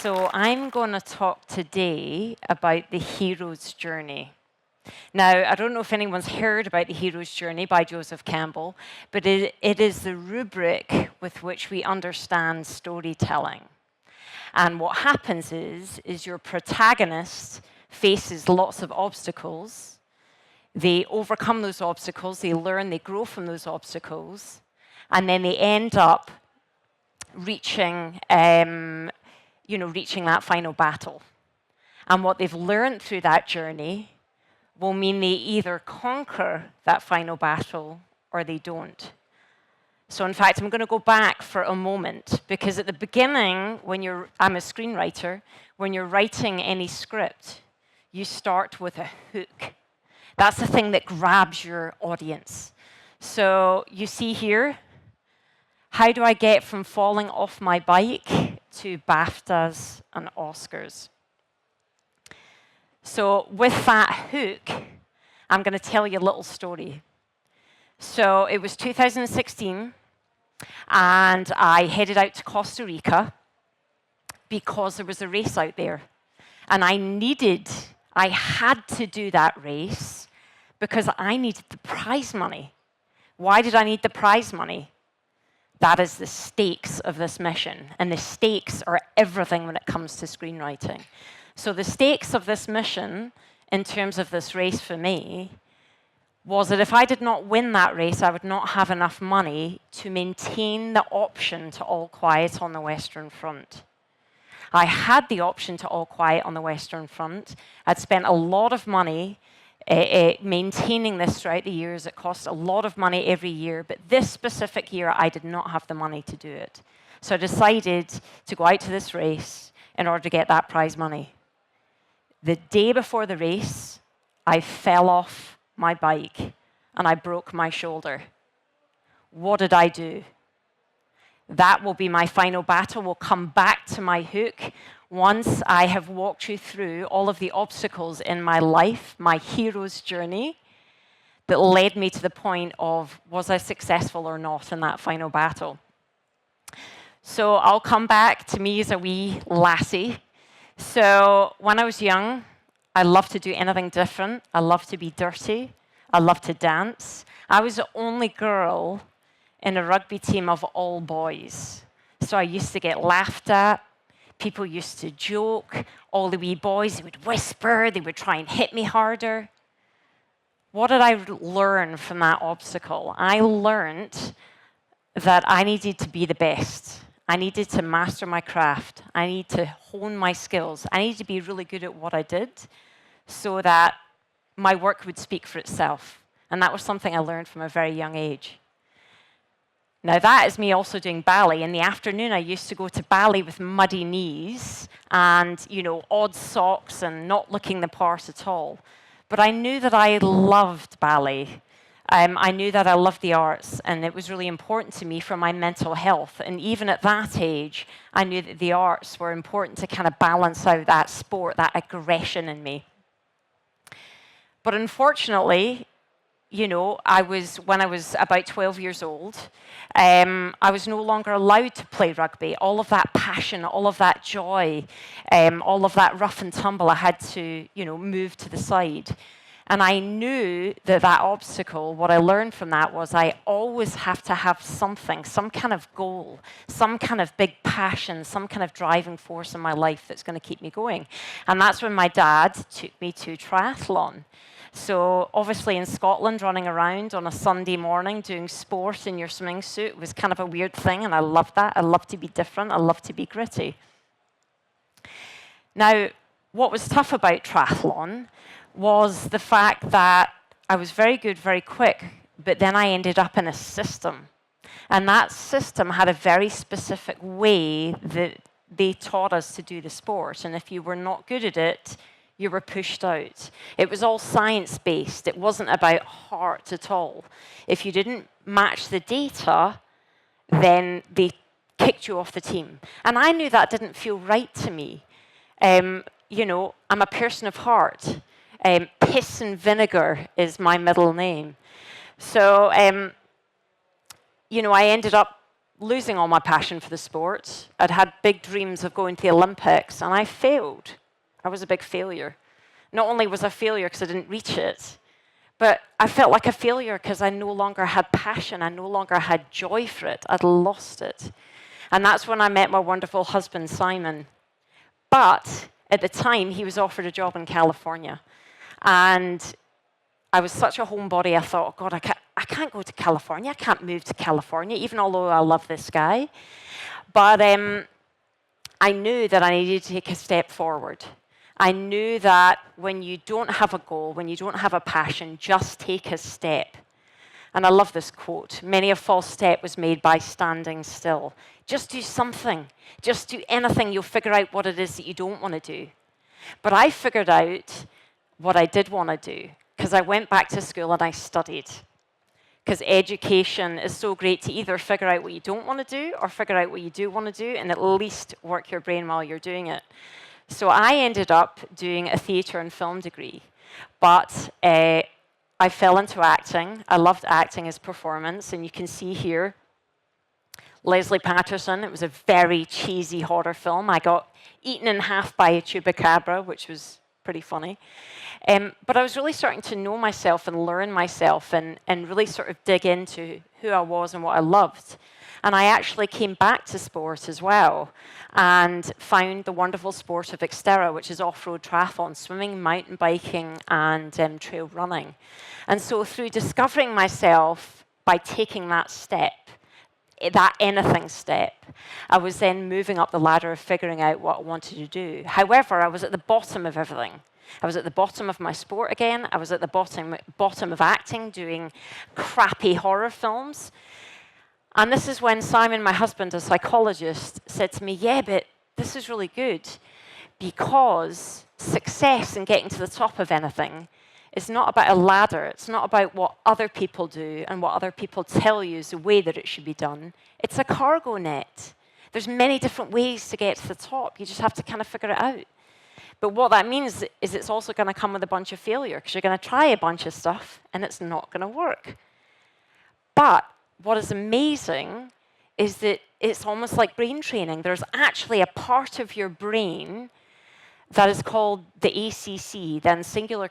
So I'm going to talk today about the hero's journey. Now, I don't know if anyone's heard about the hero's journey by Joseph Campbell, but it is the rubric with which we understand storytelling. And what happens is your protagonist faces lots of obstacles. They overcome those obstacles, they learn, they grow from those obstacles, and then they end up reaching reaching that final battle. And what they've learned through that journey will mean they either conquer that final battle or they don't. So in fact, I'm going to go back for a moment, because at the beginning, I'm a screenwriter, when you're writing any script, you start with a hook. That's the thing that grabs your audience. So you see here, how do I get from falling off my bike to BAFTAs and Oscars? So with that hook, I'm going to tell you a little story. So it was 2016, and I headed out to Costa Rica because there was a race out there. And I had to do that race because I needed the prize money. Why did I need the prize money? That is the stakes of this mission. And the stakes are everything when it comes to screenwriting. So the stakes of this mission, in terms of this race for me, was that if I did not win that race, I would not have enough money to maintain the option to All Quiet on the Western Front. I had the option to All Quiet on the Western Front. I'd spent a lot of money maintaining this throughout the years. It cost a lot of money every year, but this specific year, I did not have the money to do it. So I decided to go out to this race in order to get that prize money. The day before the race, I fell off my bike and I broke my shoulder. What did I do? That will be my final battle. We'll come back to my hook once I have walked you through all of the obstacles in my life, my hero's journey, that led me to the point of, was I successful or not in that final battle? So I'll come back to me as a wee lassie. So when I was young, I loved to do anything different. I loved to be dirty. I loved to dance. I was the only girl in a rugby team of all boys. So I used to get laughed at. People used to joke. All the wee boys, they would whisper. They would try and hit me harder. What did I learn from that obstacle? I learned that I needed to be the best. I needed to master my craft. I needed to hone my skills. I needed to be really good at what I did so that my work would speak for itself. And that was something I learned from a very young age. Now, that is me also doing ballet. In the afternoon, I used to go to ballet with muddy knees and, odd socks and not looking the part at all. But I knew that I loved ballet. I knew that I loved the arts, and it was really important to me for my mental health. And even at that age, I knew that the arts were important to kind of balance out that sport, that aggression in me. But unfortunately, when I was about 12 years old, I was no longer allowed to play rugby. All of that passion, all of that joy, all of that rough and tumble, I had to, move to the side. And I knew that obstacle, what I learned from that was I always have to have something, some kind of goal, some kind of big passion, some kind of driving force in my life that's going to keep me going. And that's when my dad took me to triathlon. So obviously in Scotland, running around on a Sunday morning doing sport in your swimming suit was kind of a weird thing, and I loved that. I loved to be different. I loved to be gritty. Now, what was tough about triathlon was the fact that I was very good, very quick, but then I ended up in a system. And that system had a very specific way that they taught us to do the sport. And if you were not good at it, you were pushed out. It was all science-based. It wasn't about heart at all. If you didn't match the data, then they kicked you off the team. And I knew that didn't feel right to me. I'm a person of heart. Piss and Vinegar is my middle name. So, I ended up losing all my passion for the sport. I'd had big dreams of going to the Olympics, and I failed. I was a big failure. Not only was I a failure because I didn't reach it, but I felt like a failure because I no longer had passion. I no longer had joy for it. I'd lost it. And that's when I met my wonderful husband, Simon. But at the time, he was offered a job in California. And I was such a homebody, I thought, oh God, I can't go to California. I can't move to California, even although I love this guy. But I knew that I needed to take a step forward. I knew that when you don't have a goal, when you don't have a passion, just take a step. And I love this quote. Many a false step was made by standing still. Just do something. Just do anything. You'll figure out what it is that you don't want to do. But I figured out what I did want to do because I went back to school and I studied. Because education is so great to either figure out what you don't want to do or figure out what you do want to do and at least work your brain while you're doing it. So I ended up doing a theatre and film degree. But I fell into acting. I loved acting as performance. And you can see here, Lesley Paterson. It was a very cheesy horror film. I got eaten in half by a chupacabra, which was pretty funny. But I was really starting to know myself and learn myself and really sort of dig into who I was and what I loved. And I actually came back to sport as well and found the wonderful sport of Xterra, which is off-road triathlon, swimming, mountain biking, and trail running. And so through discovering myself by taking that step, that anything step, I was then moving up the ladder of figuring out what I wanted to do. However, I was at the bottom of everything. I was at the bottom of my sport again. I was at the bottom of acting, doing crappy horror films. And this is when Simon, my husband, a psychologist, said to me, yeah, but this is really good because success in getting to the top of anything is not about a ladder. It's not about what other people do and what other people tell you is the way that it should be done. It's a cargo net. There's many different ways to get to the top. You just have to kind of figure it out. But what that means is it's also going to come with a bunch of failure because you're going to try a bunch of stuff and it's not going to work. But what is amazing is that it's almost like brain training. There's actually a part of your brain that is called the ACC, the anterior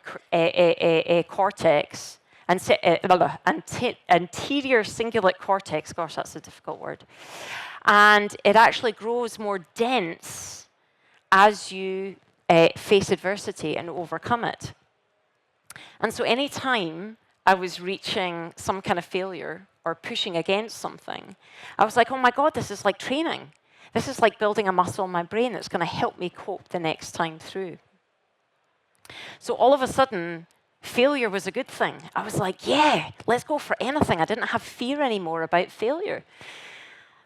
cortex, anterior cingulate cortex. Gosh, that's a difficult word. And it actually grows more dense as you face adversity and overcome it. And so any time I was reaching some kind of failure or pushing against something, I was like, oh my God, this is like training. This is like building a muscle in my brain that's going to help me cope the next time through. So all of a sudden, failure was a good thing. I was like, yeah, let's go for anything. I didn't have fear anymore about failure.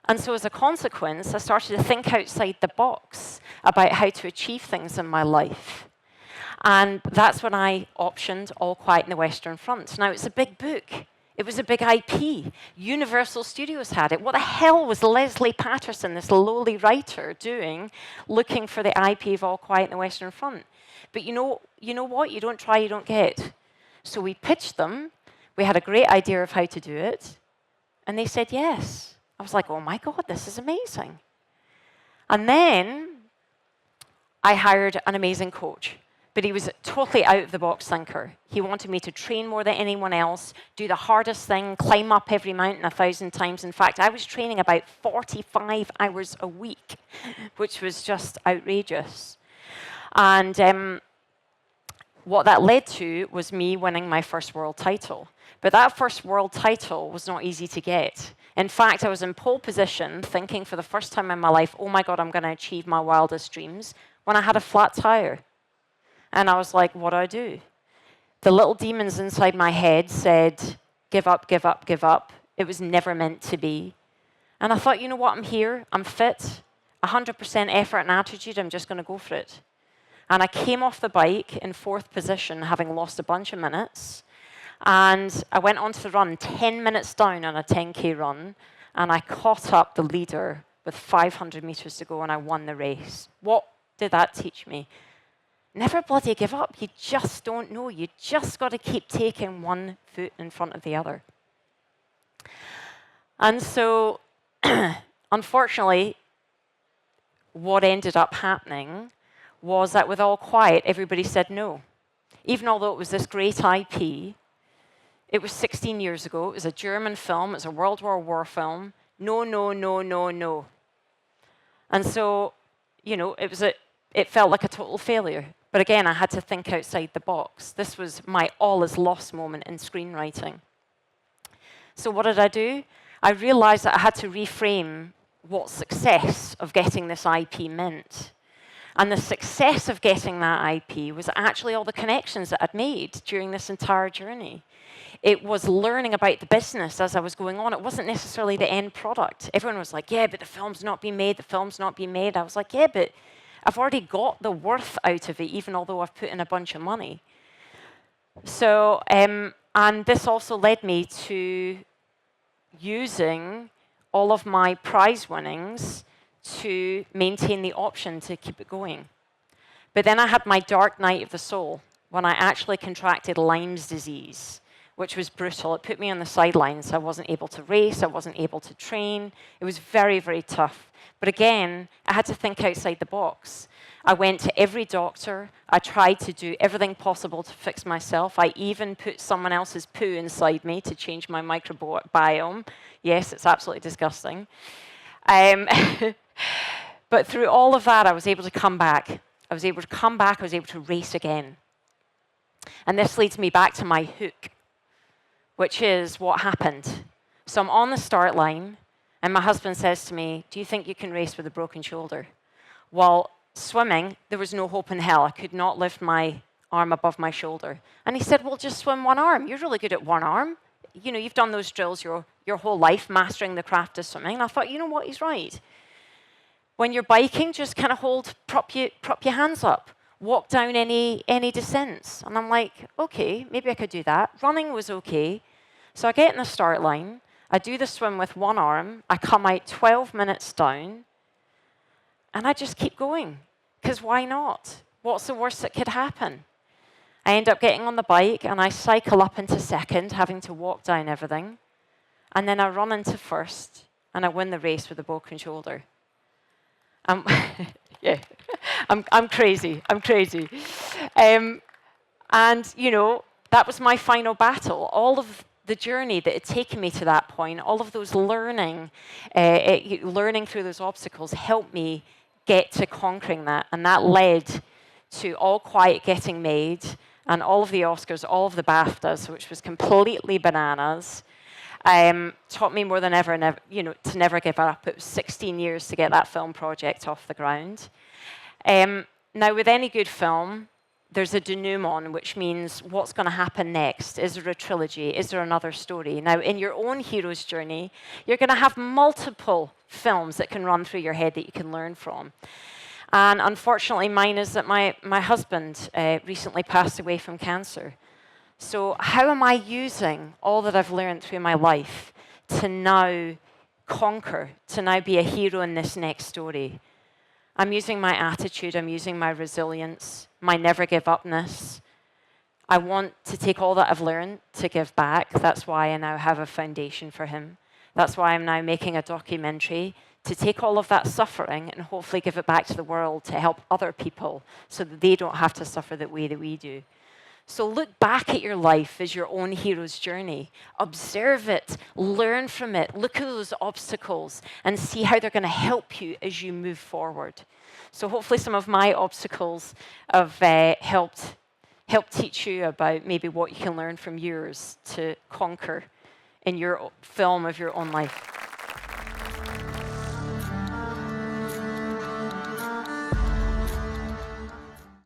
And so as a consequence, I started to think outside the box about how to achieve things in my life. And that's when I optioned All Quiet on the Western Front. Now, it's a big book. It was a big IP. Universal Studios had it. What the hell was Lesley Paterson, this lowly writer, doing looking for the IP of All Quiet on the Western Front? But you know what? You don't try, you don't get. So we pitched them. We had a great idea of how to do it. And they said yes. I was like, oh my God, this is amazing. And then I hired an amazing coach. But he was totally out-of-the-box thinker. He wanted me to train more than anyone else, do the hardest thing, climb up every mountain 1,000 times. In fact, I was training about 45 hours a week, which was just outrageous. And what that led to was me winning my first world title. But that first world title was not easy to get. In fact, I was in pole position, thinking for the first time in my life, oh my God, I'm going to achieve my wildest dreams, when I had a flat tire. And I was like, what do I do? The little demons inside my head said, give up, give up, give up. It was never meant to be. And I thought, you know what, I'm here, I'm fit, 100% effort and attitude, I'm just going to go for it. And I came off the bike in 4th position, having lost a bunch of minutes. And I went on to the run, 10 minutes down on a 10K run, and I caught up the leader with 500 meters to go, and I won the race. What did that teach me? Never bloody give up. You just don't know. You just got to keep taking one foot in front of the other. And so Unfortunately, what ended up happening was that with All Quiet, everybody said no. Even although it was this great IP, it was 16 years ago, it was a German film, it was a World War film. No, no, no, no, no. And so, it felt like a total failure. But again, I had to think outside the box. This was my all is lost moment in screenwriting. So what did I do? I realized that I had to reframe what success of getting this IP meant. And the success of getting that IP was actually all the connections that I'd made during this entire journey. It was learning about the business as I was going on. It wasn't necessarily the end product. Everyone was like, yeah, but the film's not being made, the film's not being made. I was like, yeah, but I've already got the worth out of it, even although I've put in a bunch of money. So, and this also led me to using all of my prize winnings to maintain the option to keep it going. But then I had my dark night of the soul when I actually contracted Lyme's disease, which was brutal. It put me on the sidelines. I wasn't able to race. I wasn't able to train. It was very, very tough. But again, I had to think outside the box. I went to every doctor. I tried to do everything possible to fix myself. I even put someone else's poo inside me to change my microbiome. Yes, it's absolutely disgusting. But through all of that, I was able to come back. I was able to race again. And this leads me back to my hook, which is what happened. So I'm on the start line, and my husband says to me, do you think you can race with a broken shoulder? Well, swimming, there was no hope in hell. I could not lift my arm above my shoulder. And he said, well, just swim one arm. You're really good at one arm. You've done those drills your whole life, mastering the craft of swimming. And I thought, you know what, he's right. When you're biking, just kind of prop your hands up. Walk down any descents. And I'm like, okay, maybe I could do that. Running was okay. So I get in the start line. I do the swim with one arm. I come out 12 minutes down. And I just keep going. Because why not? What's the worst that could happen? I end up getting on the bike, and I cycle up into second, having to walk down everything. And then I run into first, and I win the race with a broken shoulder. Yeah, I'm crazy. And, that was my final battle. All of the journey that had taken me to that point, all of those learning through those obstacles helped me get to conquering that. And that led to All Quiet getting made and all of the Oscars, all of the BAFTAs, which was completely bananas. Taught me more than ever, to never give up. It was 16 years to get that film project off the ground. Now, with any good film, there's a denouement, which means what's going to happen next. Is there a trilogy? Is there another story? Now, in your own hero's journey, you're going to have multiple films that can run through your head that you can learn from. And unfortunately, mine is that my husband recently passed away from cancer. So how am I using all that I've learned through my life to now conquer, to now be a hero in this next story? I'm using my attitude, I'm using my resilience, my never give upness. I want to take all that I've learned to give back. That's why I now have a foundation for him. That's why I'm now making a documentary to take all of that suffering and hopefully give it back to the world to help other people so that they don't have to suffer the way that we do. So look back at your life as your own hero's journey. Observe it, learn from it, look at those obstacles and see how they're going to help you as you move forward. So hopefully some of my obstacles have helped teach you about maybe what you can learn from yours to conquer in your film of your own life.